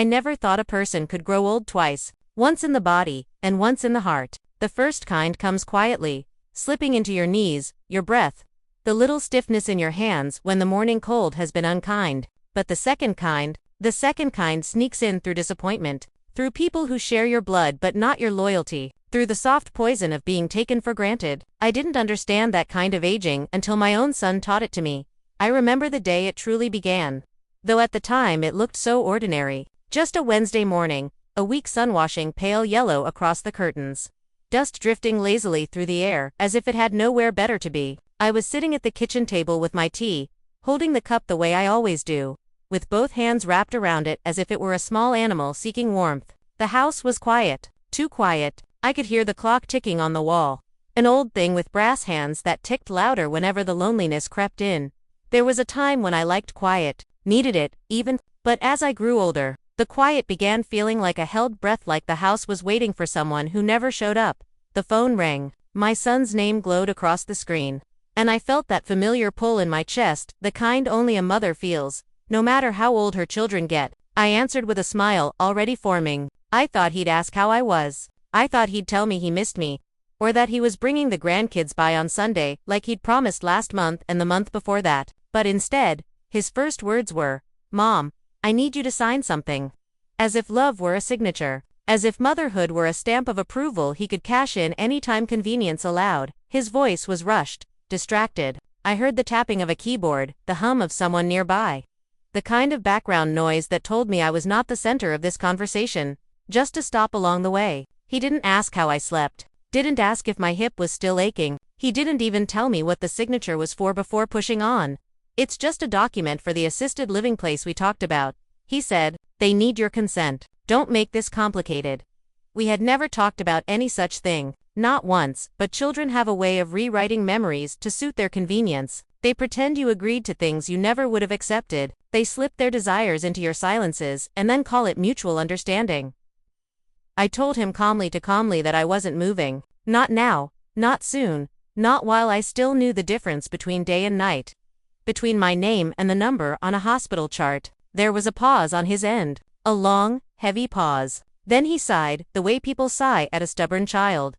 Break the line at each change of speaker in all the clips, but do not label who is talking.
I never thought a person could grow old twice, once in the body, and once in the heart. The first kind comes quietly, slipping into your knees, your breath, the little stiffness in your hands when the morning cold has been unkind. But the second kind sneaks in through disappointment, through people who share your blood but not your loyalty, through the soft poison of being taken for granted. I didn't understand that kind of aging until my own son taught it to me. I remember the day it truly began. Though at the time it looked so ordinary. Just a Wednesday morning, a weak sun washing pale yellow across the curtains. Dust drifting lazily through the air, as if it had nowhere better to be. I was sitting at the kitchen table with my tea, holding the cup the way I always do, with both hands wrapped around it as if it were a small animal seeking warmth. The house was quiet, too quiet. I could hear the clock ticking on the wall. An old thing with brass hands that ticked louder whenever the loneliness crept in. There was a time when I liked quiet, needed it, even, but as I grew older, the quiet began feeling like a held breath, like the house was waiting for someone who never showed up. The phone rang. My son's name glowed across the screen. And I felt that familiar pull in my chest, the kind only a mother feels, no matter how old her children get. I answered with a smile already forming. I thought he'd ask how I was. I thought he'd tell me he missed me, or that he was bringing the grandkids by on Sunday, like he'd promised last month and the month before that. But instead, his first words were, "Mom, I need you to sign something." As if love were a signature. As if motherhood were a stamp of approval he could cash in anytime convenience allowed. His voice was rushed, distracted. I heard the tapping of a keyboard, the hum of someone nearby. The kind of background noise that told me I was not the center of this conversation, just a stop along the way. He didn't ask how I slept, didn't ask if my hip was still aching. He didn't even tell me what the signature was for before pushing on. "It's just a document for the assisted living place we talked about," he said. "They need your consent. Don't make this complicated." We had never talked about any such thing, not once, but children have a way of rewriting memories to suit their convenience. They pretend you agreed to things you never would have accepted. They slip their desires into your silences and then call it mutual understanding. I told him calmly that I wasn't moving. Not now, not soon, not while I still knew the difference between day and night. Between my name and the number on a hospital chart. There was a pause on his end. A long, heavy pause. Then he sighed, the way people sigh at a stubborn child.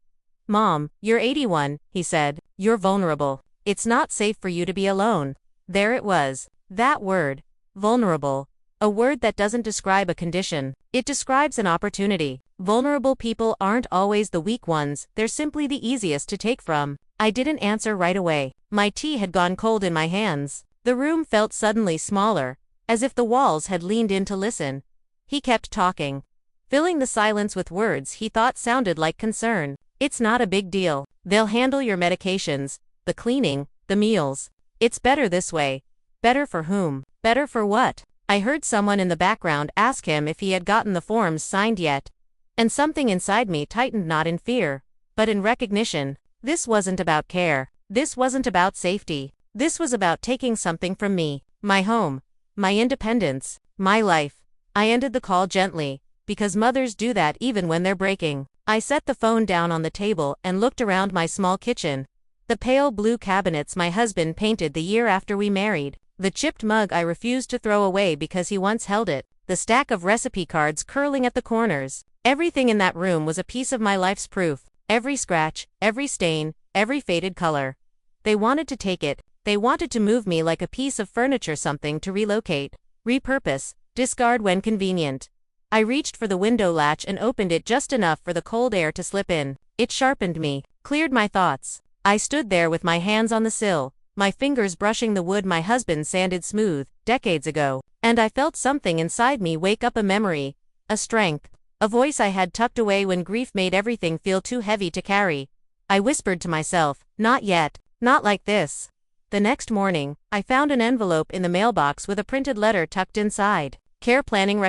"Mom, you're 81, he said. "You're vulnerable. It's not safe for you to be alone." There it was. That word. Vulnerable. A word that doesn't describe a condition. It describes an opportunity. Vulnerable people aren't always the weak ones, they're simply the easiest to take from. I didn't answer right away. My tea had gone cold in my hands. The room felt suddenly smaller, as if the walls had leaned in to listen. He kept talking, filling the silence with words he thought sounded like concern. "It's not a big deal. They'll handle your medications, the cleaning, the meals. It's better this way." Better for whom? Better for what? I heard someone in the background ask him if he had gotten the forms signed yet. And something inside me tightened, not in fear, but in recognition. This wasn't about care. This wasn't about safety. This was about taking something from me. My home. My independence. My life. I ended the call gently, because mothers do that even when they're breaking. I set the phone down on the table and looked around my small kitchen. The pale blue cabinets my husband painted the year after we married. The chipped mug I refused to throw away because he once held it. The stack of recipe cards curling at the corners. Everything in that room was a piece of my life's proof. Every scratch, every stain, every faded color. They wanted to take it. They wanted to move me like a piece of furniture, something to relocate, repurpose, discard when convenient. I reached for the window latch and opened it just enough for the cold air to slip in. It sharpened me, cleared my thoughts. I stood there with my hands on the sill, my fingers brushing the wood my husband sanded smooth, decades ago, and I felt something inside me wake up, a memory, a strength, a voice I had tucked away when grief made everything feel too heavy to carry. I whispered to myself, "Not yet, not like this." The next morning, I found an envelope in the mailbox with a printed letter tucked inside. Care planning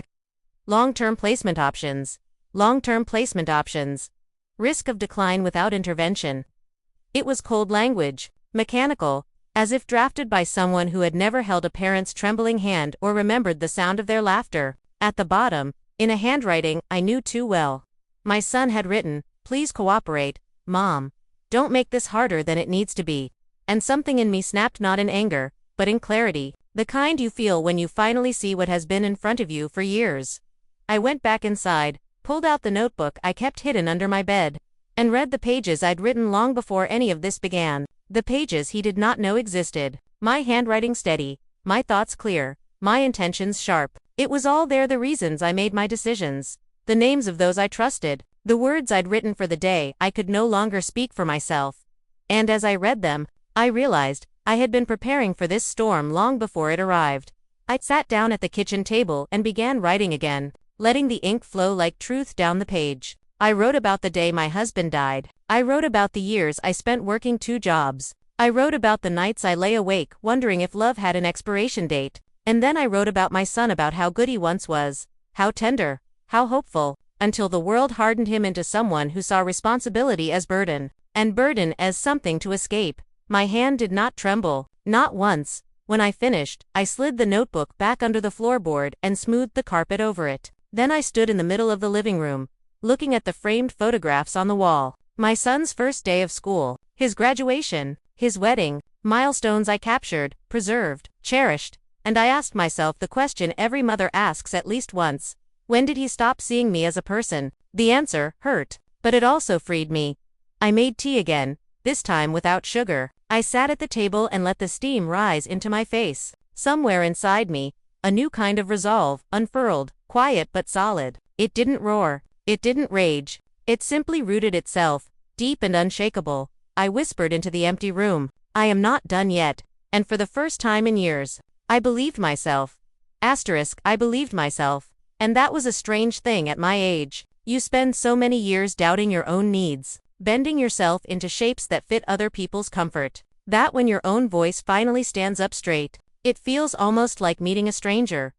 long-term placement options. Long-term placement options. Risk of decline without intervention. It was cold language, mechanical, as if drafted by someone who had never held a parent's trembling hand or remembered the sound of their laughter. At the bottom, in a handwriting I knew too well, my son had written, "Please cooperate, Mom. Don't make this harder than it needs to be." And something in me snapped, not in anger, but in clarity, the kind you feel when you finally see what has been in front of you for years. I went back inside, pulled out the notebook I kept hidden under my bed, and read the pages I'd written long before any of this began. The pages he did not know existed. My handwriting steady, my thoughts clear, my intentions sharp. It was all there, the reasons I made my decisions, the names of those I trusted, the words I'd written for the day I could no longer speak for myself. And as I read them, I realized I had been preparing for this storm long before it arrived. I sat down at the kitchen table and began writing again, letting the ink flow like truth down the page. I wrote about the day my husband died. I wrote about the years I spent working 2 jobs. I wrote about the nights I lay awake wondering if love had an expiration date. And then I wrote about my son, about how good he once was, how tender, how hopeful, until the world hardened him into someone who saw responsibility as burden, and burden as something to escape. My hand did not tremble, not once. When I finished, I slid the notebook back under the floorboard and smoothed the carpet over it. Then I stood in the middle of the living room, looking at the framed photographs on the wall. My son's first day of school, his graduation, his wedding, milestones I captured, preserved, cherished, and I asked myself the question every mother asks at least once: when did he stop seeing me as a person? The answer hurt, but it also freed me. I made tea again, this time without sugar. I sat at the table and let the steam rise into my face. Somewhere inside me, a new kind of resolve unfurled, quiet but solid. It didn't roar. It didn't rage. It simply rooted itself, deep and unshakable. I whispered into the empty room, I am not done yet. And for the first time in years, I believed myself. I believed myself. And that was a strange thing at my age. You spend so many years doubting your own needs, bending yourself into shapes that fit other people's comfort, that when your own voice finally stands up straight, it feels almost like meeting a stranger.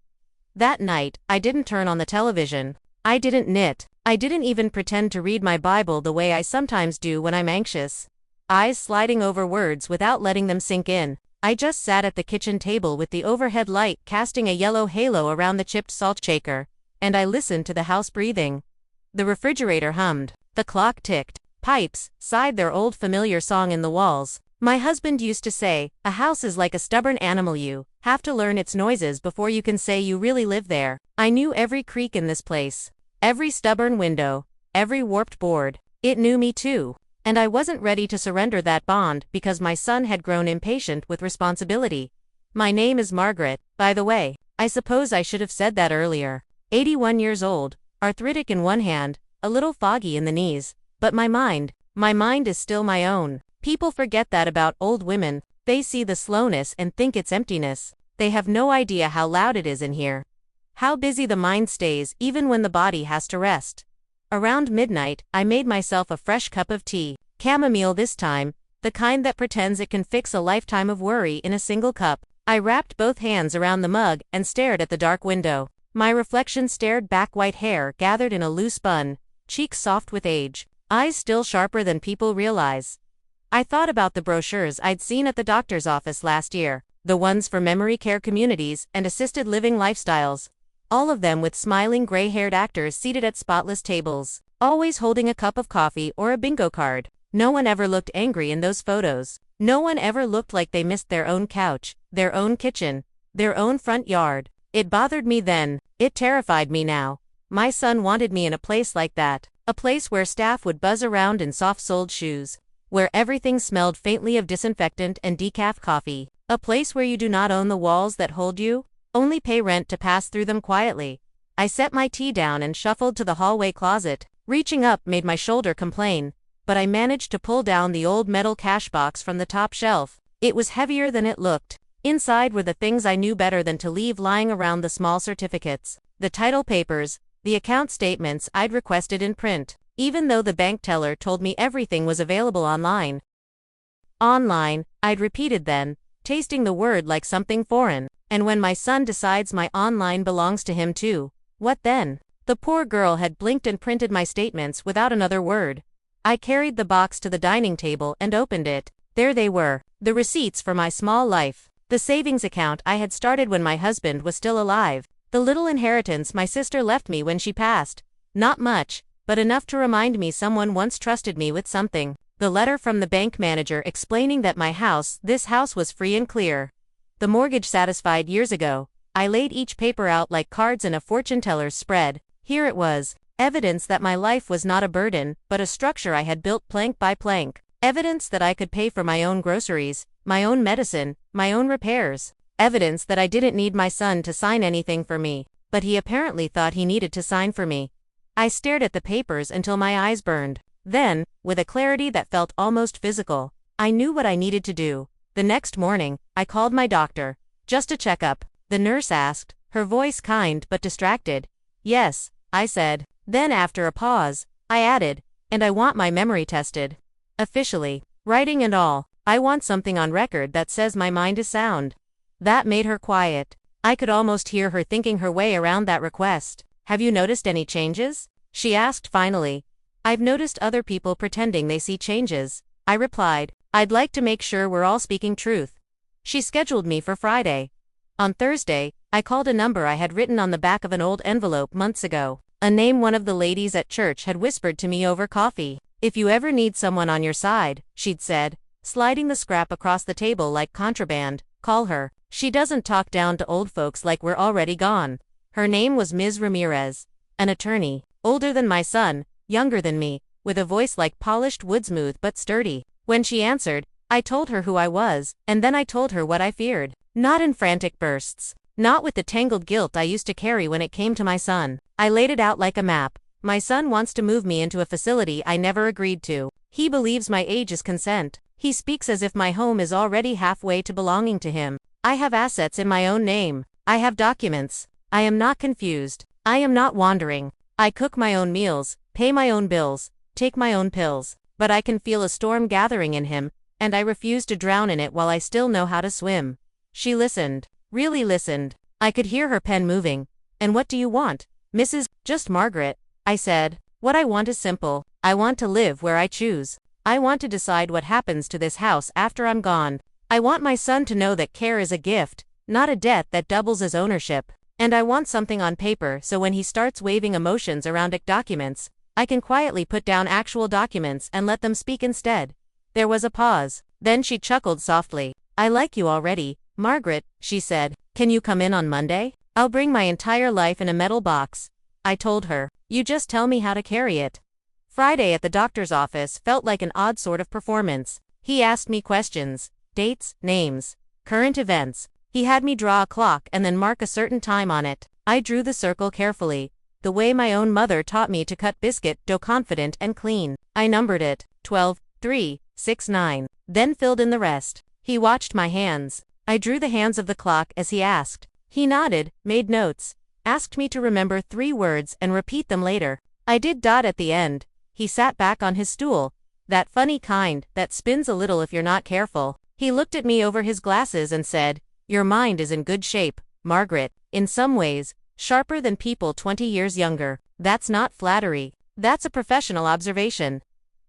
That night, I didn't turn on the television. I didn't knit. I didn't even pretend to read my Bible the way I sometimes do when I'm anxious, eyes sliding over words without letting them sink in. I just sat at the kitchen table with the overhead light casting a yellow halo around the chipped salt shaker, and I listened to the house breathing. The refrigerator hummed. The clock ticked. Pipes sighed their old familiar song in the walls. My husband used to say, a house is like a stubborn animal, you have to learn its noises before you can say you really live there. I knew every creak in this place. Every stubborn window, every warped board. It knew me too. And I wasn't ready to surrender that bond because my son had grown impatient with responsibility. My name is Margaret, by the way. I suppose I should have said that earlier. 81 years old, arthritic in one hand, a little foggy in the knees. But my mind is still my own. People forget that about old women. They see the slowness and think it's emptiness. They have no idea how loud it is in here. How busy the mind stays even when the body has to rest. Around midnight, I made myself a fresh cup of tea. Chamomile this time, the kind that pretends it can fix a lifetime of worry in a single cup. I wrapped both hands around the mug and stared at the dark window. My reflection stared back, white hair gathered in a loose bun, cheeks soft with age, eyes still sharper than people realize. I thought about the brochures I'd seen at the doctor's office last year, the ones for memory care communities and assisted living lifestyles. All of them with smiling gray-haired actors seated at spotless tables, always holding a cup of coffee or a bingo card. No one ever looked angry in those photos. No one ever looked like they missed their own couch, their own kitchen, their own front yard. It bothered me then. It terrified me now. My son wanted me in a place like that, a place where staff would buzz around in soft-soled shoes, where everything smelled faintly of disinfectant and decaf coffee, a place where you do not own the walls that hold you, only pay rent to pass through them quietly. I set my tea down and shuffled to the hallway closet. Reaching up made my shoulder complain, but I managed to pull down the old metal cash box from the top shelf. It was heavier than it looked. Inside were the things I knew better than to leave lying around: the small certificates, the title papers, the account statements I'd requested in print, even though the bank teller told me everything was available online. Online, I'd repeated then, tasting the word like something foreign. And when my son decides my online belongs to him too, what then? The poor girl had blinked and printed my statements without another word. I carried the box to the dining table and opened it. There they were, the receipts for my small life, the savings account I had started when my husband was still alive, the little inheritance my sister left me when she passed. Not much, but enough to remind me someone once trusted me with something. The letter from the bank manager explaining that this house was free and clear. The mortgage satisfied years ago. I laid each paper out like cards in a fortune teller's spread, Here it was, evidence that my life was not a burden, but a structure I had built plank by plank. Evidence that I could pay for my own groceries, my own medicine, my own repairs. Evidence that I didn't need my son to sign anything for me, but he apparently thought he needed to sign for me. I stared at the papers until my eyes burned. Then, with a clarity that felt almost physical, I knew what I needed to do. The next morning, I called my doctor. Just a checkup, the nurse asked, her voice kind but distracted. Yes, I said. Then after a pause, I added, and I want my memory tested. Officially, writing and all, I want something on record that says my mind is sound. That made her quiet. I could almost hear her thinking her way around that request. Have you noticed any changes? She asked finally. I've noticed other people pretending they see changes, I replied. I'd like to make sure we're all speaking truth. She scheduled me for Friday. On Thursday, I called a number I had written on the back of an old envelope months ago, a name one of the ladies at church had whispered to me over coffee. If you ever need someone on your side, she'd said, sliding the scrap across the table like contraband, call her. She doesn't talk down to old folks like we're already gone. Her name was Ms. Ramirez, an attorney, older than my son, younger than me, with a voice like polished wood, smooth but sturdy. When she answered, I told her who I was, and then I told her what I feared. Not in frantic bursts. Not with the tangled guilt I used to carry when it came to my son. I laid it out like a map. My son wants to move me into a facility I never agreed to. He believes my age is consent. He speaks as if my home is already halfway to belonging to him. I have assets in my own name. I have documents. I am not confused. I am not wandering. I cook my own meals, pay my own bills, take my own pills. But I can feel a storm gathering in him, and I refuse to drown in it while I still know how to swim. She listened. Really listened. I could hear her pen moving. And what do you want, Mrs. Just Margaret? I said. What I want is simple. I want to live where I choose. I want to decide what happens to this house after I'm gone. I want my son to know that care is a gift, not a debt that doubles as ownership. And I want something on paper so when he starts waving emotions around documents, I can quietly put down actual documents and let them speak instead. There was a pause. Then she chuckled softly. I like you already, Margaret, she said. Can you come in on Monday? I'll bring my entire life in a metal box. I told her. You just tell me how to carry it. Friday at the doctor's office felt like an odd sort of performance. He asked me questions, dates, names, current events. He had me draw a clock and then mark a certain time on it. I drew the circle carefully, the way my own mother taught me to cut biscuit dough, confident and clean. I numbered it, 12, 3, 6, 9, then filled in the rest. He watched my hands. I drew the hands of the clock as he asked. He nodded, made notes, asked me to remember 3 words and repeat them later. I did dot at the end. He sat back on his stool, that funny kind that spins a little if you're not careful. He looked at me over his glasses and said, Your mind is in good shape, Margaret, in some ways, sharper than people 20 years younger. That's not flattery. That's a professional observation.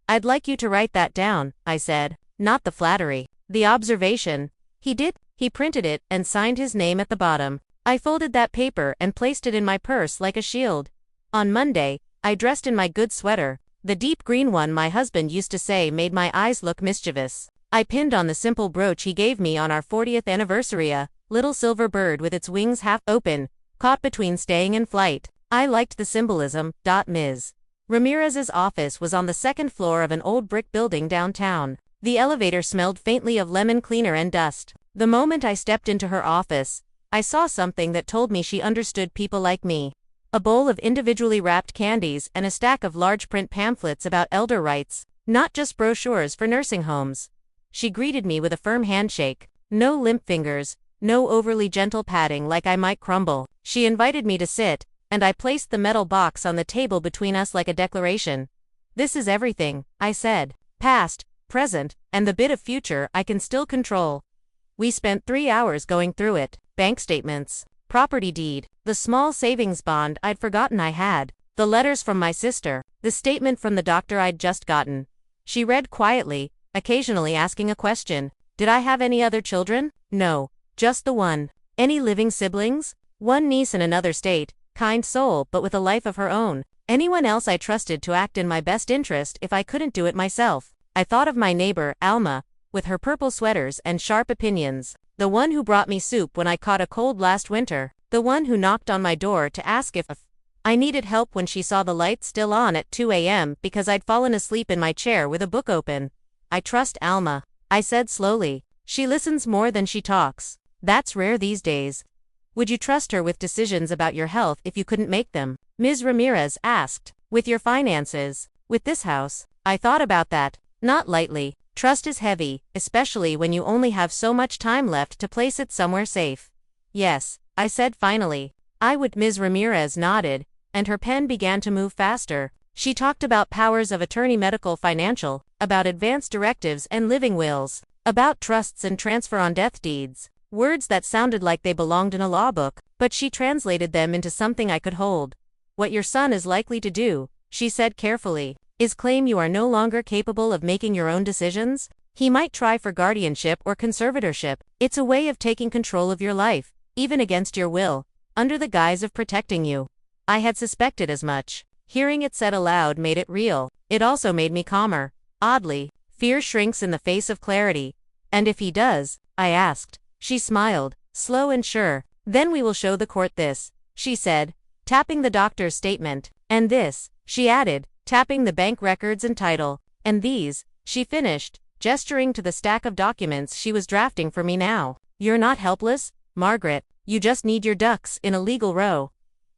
I'd like you to write that down, I said. Not the flattery. The observation. He did. He printed it and signed his name at the bottom. I folded that paper and placed it in my purse like a shield. On Monday, I dressed in my good sweater, the deep green one my husband used to say made my eyes look mischievous. I pinned on the simple brooch he gave me on our 40th anniversary a little silver bird with its wings half open, caught between staying and flight. I liked the symbolism. Ms. Ramirez's office was on the 2nd floor of an old brick building downtown. The elevator smelled faintly of lemon cleaner and dust. The moment I stepped into her office, I saw something that told me she understood people like me. A bowl of individually wrapped candies and a stack of large print pamphlets about elder rights, not just brochures for nursing homes. She greeted me with a firm handshake. No limp fingers, no overly gentle patting like I might crumble. She invited me to sit, and I placed the metal box on the table between us like a declaration. This is everything, I said. Past, present, and the bit of future I can still control. We spent 3 hours going through it. Bank statements, property deed, the small savings bond I'd forgotten I had, the letters from my sister, the statement from the doctor I'd just gotten. She read quietly, occasionally asking a question. Did I have any other children? No, just the one. Any living siblings? One niece in another state, kind soul but with a life of her own. Anyone else I trusted to act in my best interest if I couldn't do it myself. I thought of my neighbor, Alma, with her purple sweaters and sharp opinions. The one who brought me soup when I caught a cold last winter. The one who knocked on my door to ask if I needed help when she saw the lights still on at 2 a.m. because I'd fallen asleep in my chair with a book open. I trust Alma, I said slowly. She listens more than she talks. That's rare these days. Would you trust her with decisions about your health if you couldn't make them? Ms. Ramirez asked. With your finances? With this house? I thought about that. Not lightly. Trust is heavy, especially when you only have so much time left to place it somewhere safe. Yes, I said finally. I would. Ms. Ramirez nodded, and her pen began to move faster. She talked about powers of attorney, medical, financial, about advance directives and living wills, about trusts and transfer on death deeds. Words that sounded like they belonged in a law book, but she translated them into something I could hold. What your son is likely to do, she said carefully, is claim you are no longer capable of making your own decisions. He might try for guardianship or conservatorship. It's a way of taking control of your life, even against your will, under the guise of protecting you. I had suspected as much. Hearing it said aloud made it real. It also made me calmer. Oddly, fear shrinks in the face of clarity. And if he does? I asked. She smiled, slow and sure. Then we will show the court this, she said, tapping the doctor's statement. And this, she added, tapping the bank records and title. And these, she finished, gesturing to the stack of documents she was drafting for me now. You're not helpless, Margaret. You just need your ducks in a legal row.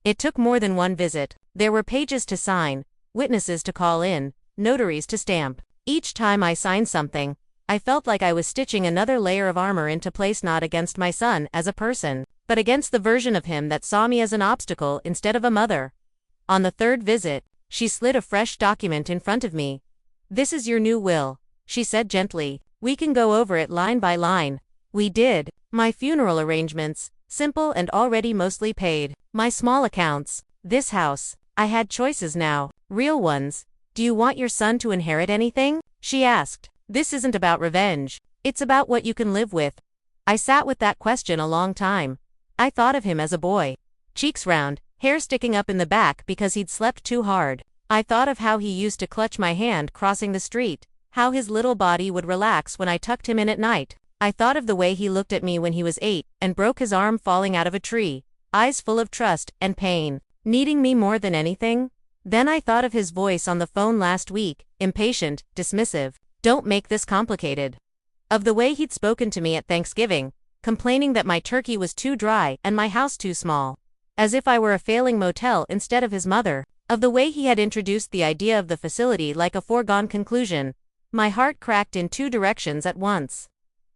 It took more than one visit. There were pages to sign, witnesses to call in, notaries to stamp. Each time I signed something, I felt like I was stitching another layer of armor into place, not against my son as a person, but against the version of him that saw me as an obstacle instead of a mother. On the third visit, she slid a fresh document in front of me. This is your new will, she said gently. We can go over it line by line. We did. My funeral arrangements, simple and already mostly paid. My small accounts. This house. I had choices now. Real ones. Do you want your son to inherit anything? She asked. This isn't about revenge. It's about what you can live with. I sat with that question a long time. I thought of him as a boy. Cheeks round, hair sticking up in the back because he'd slept too hard. I thought of how he used to clutch my hand crossing the street, how his little body would relax when I tucked him in at night. I thought of the way he looked at me when he was 8 and broke his arm falling out of a tree, eyes full of trust and pain, needing me more than anything. Then I thought of his voice on the phone last week, impatient, dismissive. Don't make this complicated. Of the way he'd spoken to me at Thanksgiving, complaining that my turkey was too dry and my house too small, as if I were a failing motel instead of his mother. Of the way he had introduced the idea of the facility like a foregone conclusion. My heart cracked in two directions at once.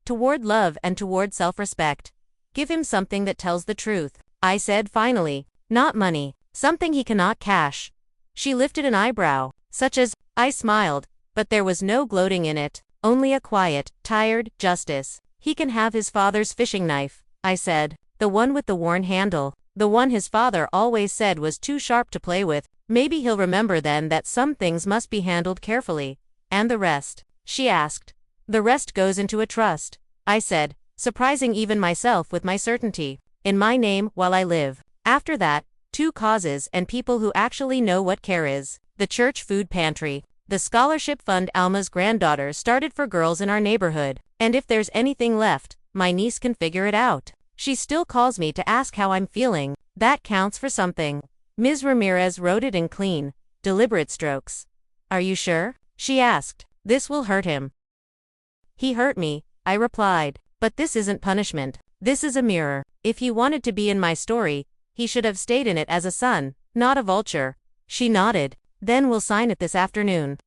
Toward love and toward self-respect. Give him something that tells the truth, I said finally. Not money. Something he cannot cash. She lifted an eyebrow, such as, I smiled, but there was no gloating in it, only a quiet, tired justice. He can have his father's fishing knife, I said, the one with the worn handle, the one his father always said was too sharp to play with. Maybe he'll remember then that some things must be handled carefully. And the rest? She asked. The rest goes into a trust, I said, surprising even myself with my certainty. In my name while I live. After that, 2 causes and people who actually know what care is. The church food pantry. The scholarship fund Alma's granddaughter started for girls in our neighborhood. And if there's anything left, my niece can figure it out. She still calls me to ask how I'm feeling. That counts for something. Ms. Ramirez wrote it in clean, deliberate strokes. Are you sure? She asked. This will hurt him. He hurt me, I replied. But this isn't punishment. This is a mirror. If he wanted to be in my story, he should have stayed in it as a son, not a vulture. She nodded. Then we'll sign it this afternoon.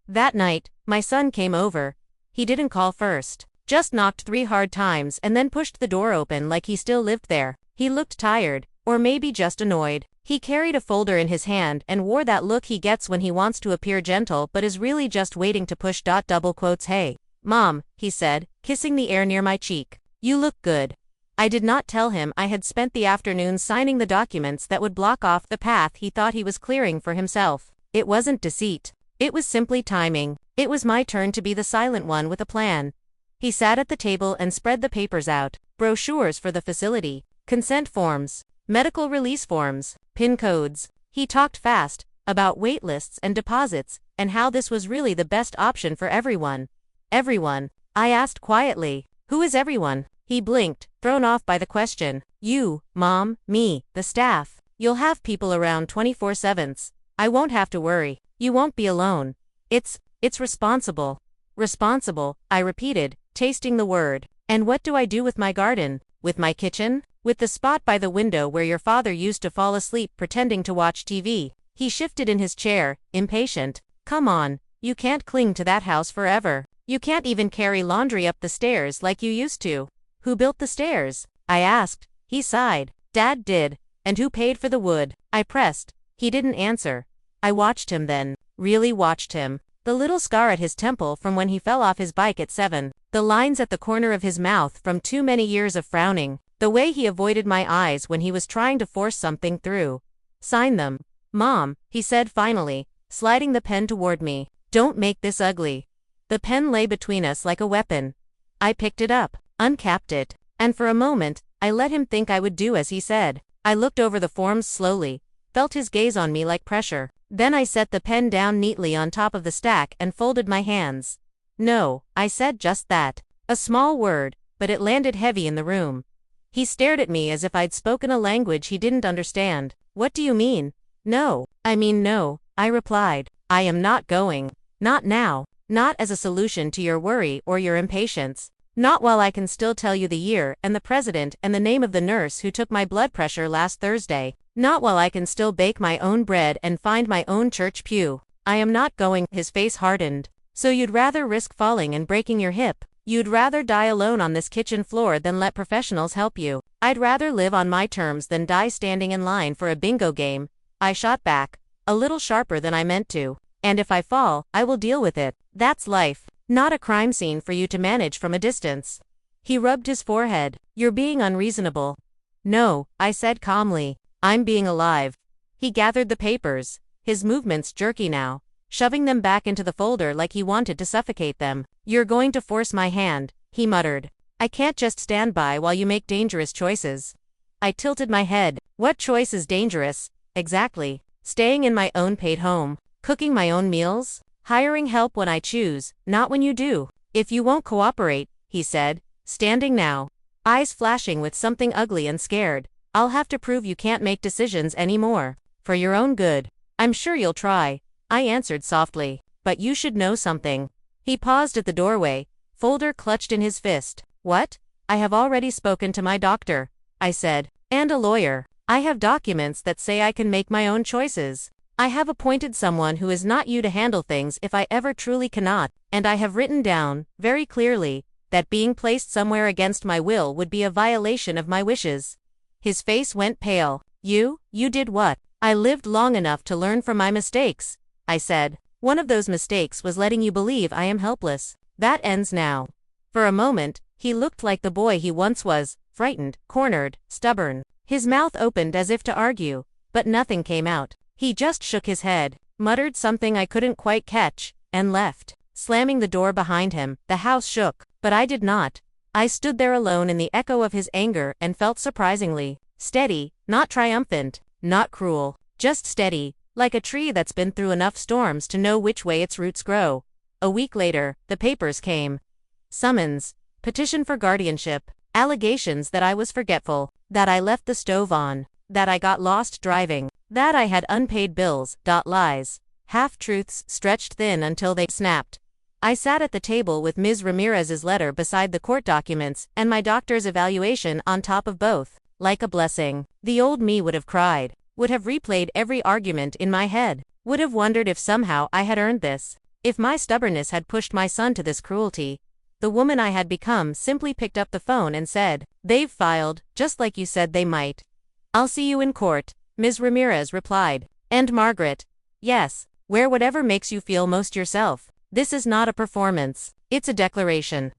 That night, my son came over. He didn't call first. Just knocked 3 hard times and then pushed the door open like he still lived there. He looked tired, or maybe just annoyed. He carried a folder in his hand and wore that look he gets when he wants to appear gentle but is really just waiting to push. Double quotes. Hey, Mom, he said, kissing the air near my cheek. You look good. I did not tell him I had spent the afternoon signing the documents that would block off the path he thought he was clearing for himself. It wasn't deceit. It was simply timing. It was my turn to be the silent one with a plan. He sat at the table and spread the papers out. Brochures for the facility, consent forms, medical release forms, PIN codes. He talked fast, about wait lists and deposits, and how this was really the best option for everyone. Everyone? I asked quietly. Who is everyone? He blinked, thrown off by the question. You, Mom, me, the staff. You'll have people around 24/7. I won't have to worry. You won't be alone. It's responsible. Responsible, I repeated, tasting the word. And what do I do with my garden? With my kitchen? With the spot by the window where your father used to fall asleep pretending to watch TV? He shifted in his chair, impatient. Come on, you can't cling to that house forever. You can't even carry laundry up the stairs like you used to. Who built the stairs? I asked. He sighed. Dad did. And who paid for the wood? I pressed. He didn't answer. I watched him then. Really watched him. The little scar at his temple from when he fell off his bike at 7. The lines at the corner of his mouth from too many years of frowning. The way he avoided my eyes when he was trying to force something through. Sign them. Mom, he said finally, sliding the pen toward me. Don't make this ugly. The pen lay between us like a weapon. I picked it up, uncapped it, and for a moment, I let him think I would do as he said. I looked over the forms slowly, felt his gaze on me like pressure. Then I set the pen down neatly on top of the stack and folded my hands. No, I said just that. A small word, but it landed heavy in the room. He stared at me as if I'd spoken a language he didn't understand. What do you mean? No, I mean no, I replied. I am not going. Not now. Not as a solution to your worry or your impatience. Not while I can still tell you the year and the president and the name of the nurse who took my blood pressure last Thursday. Not while I can still bake my own bread and find my own church pew. I am not going. His face hardened. So you'd rather risk falling and breaking your hip? You'd rather die alone on this kitchen floor than let professionals help you? I'd rather live on my terms than die standing in line for a bingo game. I shot back, a little sharper than I meant to. And if I fall, I will deal with it. That's life. Not a crime scene for you to manage from a distance. He rubbed his forehead. You're being unreasonable. No, I said calmly. I'm being alive. He gathered the papers, his movements jerky now, shoving them back into the folder like he wanted to suffocate them. You're going to force my hand, he muttered. I can't just stand by while you make dangerous choices. I tilted my head. What choice is dangerous? Exactly. Staying in my own paid home. Cooking my own meals? Hiring help when I choose, not when you do. If you won't cooperate, he said, standing now, eyes flashing with something ugly and scared, I'll have to prove you can't make decisions anymore. For your own good. I'm sure you'll try, I answered softly. But you should know something. He paused at the doorway, folder clutched in his fist. What? I have already spoken to my doctor, I said, and a lawyer. I have documents that say I can make my own choices. I have appointed someone who is not you to handle things if I ever truly cannot, and I have written down, very clearly, that being placed somewhere against my will would be a violation of my wishes. His face went pale. You did what? I lived long enough to learn from my mistakes, I said. One of those mistakes was letting you believe I am helpless. That ends now. For a moment, he looked like the boy he once was, frightened, cornered, stubborn. His mouth opened as if to argue, but nothing came out. He just shook his head, muttered something I couldn't quite catch, and left. Slamming the door behind him, the house shook, but I did not. I stood there alone in the echo of his anger and felt surprisingly steady, not triumphant, not cruel, just steady, like a tree that's been through enough storms to know which way its roots grow. A week later, the papers came. Summons, petition for guardianship, allegations that I was forgetful, that I left the stove on, that I got lost driving, that I had unpaid bills, lies, half-truths stretched thin until they snapped. I sat at the table with Ms. Ramirez's letter beside the court documents and my doctor's evaluation on top of both. Like a blessing. The old me would have cried, would have replayed every argument in my head, would have wondered if somehow I had earned this, if my stubbornness had pushed my son to this cruelty. The woman I had become simply picked up the phone and said, "They've filed, just like you said they might." "I'll see you in court," Ms. Ramirez replied. And Margaret, "Yes, wear whatever makes you feel most yourself. This is not a performance. It's a declaration."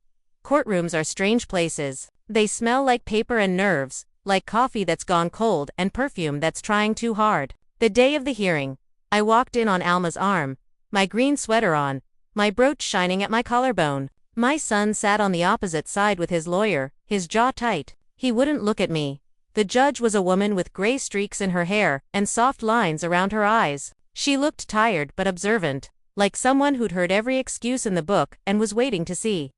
Courtrooms are strange places. They smell like paper and nerves, like coffee that's gone cold and perfume that's trying too hard. The day of the hearing, I walked in on Alma's arm, my green sweater on, my brooch shining at my collarbone. My son sat on the opposite side with his lawyer, his jaw tight. He wouldn't look at me. The judge was a woman with gray streaks in her hair and soft lines around her eyes. She looked tired but observant, like someone who'd heard every excuse in the book and was waiting to see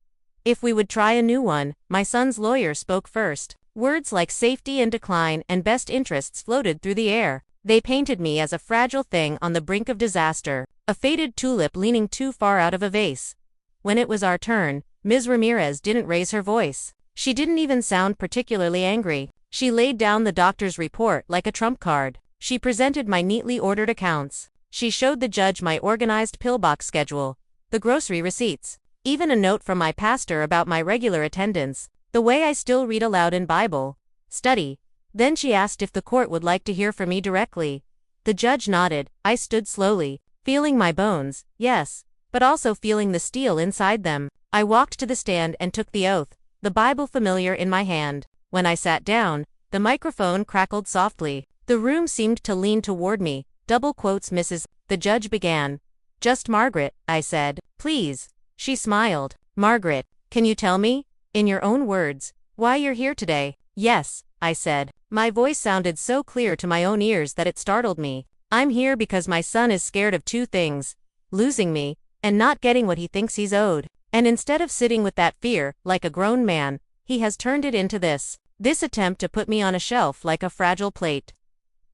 if we would try a new one. My son's lawyer spoke first. Words like safety and decline and best interests floated through the air. They painted me as a fragile thing on the brink of disaster, a faded tulip leaning too far out of a vase. When it was our turn, Ms. Ramirez didn't raise her voice. She didn't even sound particularly angry. She laid down the doctor's report like a trump card. She presented my neatly ordered accounts. She showed the judge my organized pillbox schedule, the grocery receipts, even a note from my pastor about my regular attendance, the way I still read aloud in Bible study. Then she asked if the court would like to hear from me directly. The judge nodded. I stood slowly, feeling my bones, yes, but also feeling the steel inside them. I walked to the stand and took the oath, the Bible familiar in my hand. When I sat down, the microphone crackled softly. The room seemed to lean toward me. Double quotes, Mrs. The judge began. Just Margaret, I said. Please. She smiled. Margaret, can you tell me, in your own words, why you're here today? Yes, I said. My voice sounded so clear to my own ears that it startled me. I'm here because my son is scared of two things: losing me, and not getting what he thinks he's owed. And instead of sitting with that fear, like a grown man, he has turned it into this attempt to put me on a shelf like a fragile plate.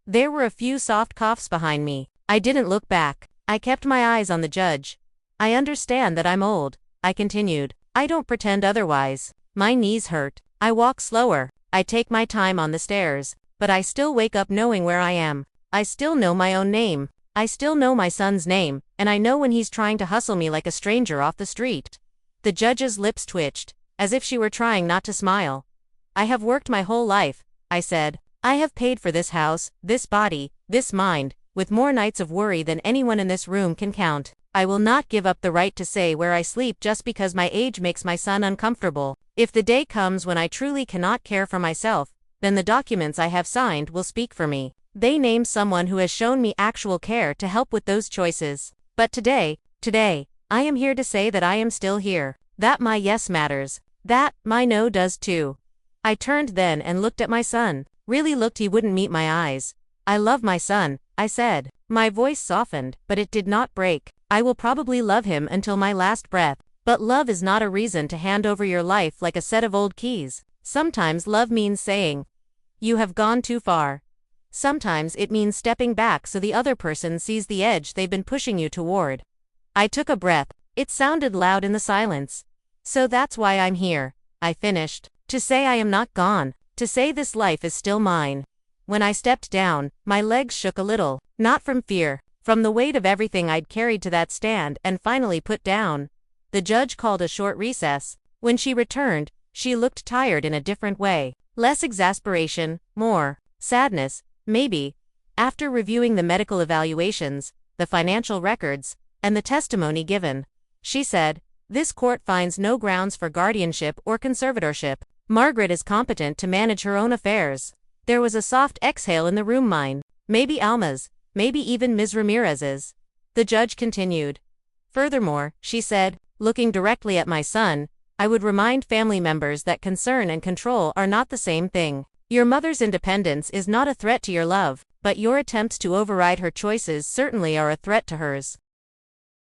There were a few soft coughs behind me. I didn't look back. I kept my eyes on the judge. I understand that I'm old, I continued. I don't pretend otherwise. My knees hurt. I walk slower. I take my time on the stairs, but I still wake up knowing where I am. I still know my own name. I still know my son's name, and I know when he's trying to hustle me like a stranger off the street. The judge's lips twitched, as if she were trying not to smile. I have worked my whole life, I said. I have paid for this house, this body, this mind, with more nights of worry than anyone in this room can count. I will not give up the right to say where I sleep just because my age makes my son uncomfortable. If the day comes when I truly cannot care for myself, then the documents I have signed will speak for me. They name someone who has shown me actual care to help with those choices. But today, I am here to say that I am still here. That my yes matters. That my no does too. I turned then and looked at my son. Really looked. He wouldn't meet my eyes. I love my son, I said. My voice softened, but it did not break. I will probably love him until my last breath. But love is not a reason to hand over your life like a set of old keys. Sometimes love means saying, "You have gone too far." Sometimes it means stepping back so the other person sees the edge they've been pushing you toward. I took a breath. It sounded loud in the silence. So that's why I'm here, I finished. To say I am not gone. To say this life is still mine. When I stepped down, my legs shook a little. Not from fear. From the weight of everything I'd carried to that stand and finally put down. The judge called a short recess. When she returned, she looked tired in a different way. Less exasperation, more sadness, maybe. After reviewing the medical evaluations, the financial records, and the testimony given, she said, "This court finds no grounds for guardianship or conservatorship. Margaret is competent to manage her own affairs." There was a soft exhale in the room. Mine. Maybe Alma's. Maybe even Ms. Ramirez's. The judge continued. Furthermore, she said, looking directly at my son, I would remind family members that concern and control are not the same thing. Your mother's independence is not a threat to your love, but your attempts to override her choices certainly are a threat to hers.